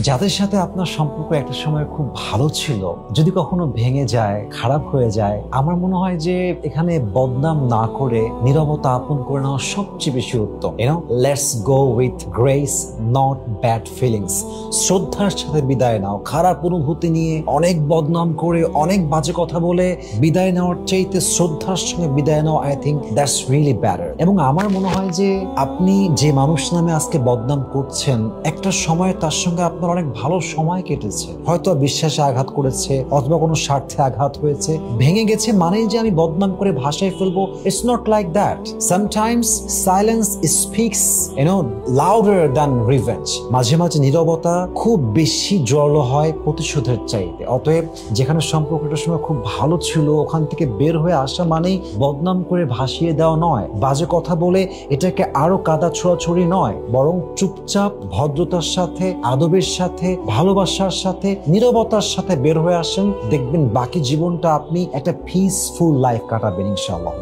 যাদের সাথে আপনার সম্পর্ক একটা সময় খুব ভালো ছিল, যদি কখনো ভেঙে যায়, খারাপ হয়ে যায়, আমার মনে হয় যে এখানে বদনাম না করে নীরবতা আপন করে নেওয়া সবচেয়ে বেশি উত্তম। Let's go with grace, not bad feelings. শ্রদ্ধার সাথে বিদায় নাও। খারাপ অনুভূতি নিয়ে অনেক বদনাম করে, অনেক বাজে কথা বলে বিদায় নেওয়ার চাইতে শ্রদ্ধার সঙ্গে বিদায় নেওয়া, I think that's really better. এবং আমার মনে হয় যে আপনি যে মানুষ নামে আজকে বদনাম করছেন, একটা সময় তার সঙ্গে আপনার অনেক ভালো সময় কেটেছে, হয়তো বিশ্বাসে আঘাত করেছে অথবা কোনো স্বার্থে আঘাত হয়েছে, ভেঙে গেছে মানেই যে আমি বদনাম করে ভাষায় ফেলবো, it's not like that. Sometimes silence speaks louder than revenge. মাঝে মাঝে নীরবতা খুব বেশি জোরালো হয় প্রতিশোধের চাইতে। অতএব যেখানে সম্পর্কটা সময় খুব ভালো ছিল, ওখান থেকে বের হয়ে আসা মানেই বদনাম করে ভাসিয়ে দেওয়া নয়, বাজে কথা বলে এটাকে আরো কাদা ছোড়াছড়ি নয়, বরং চুপচাপ ভদ্রতার সাথে, আদবের সাথে, ভালোবাসার সাথে, নীরবতার সাথে বের হয়ে আসেন। দেখবেন বাকি জীবনটা আপনি একটা পিসফুল লাইফ কাটাবেন ইনশাআল্লাহ।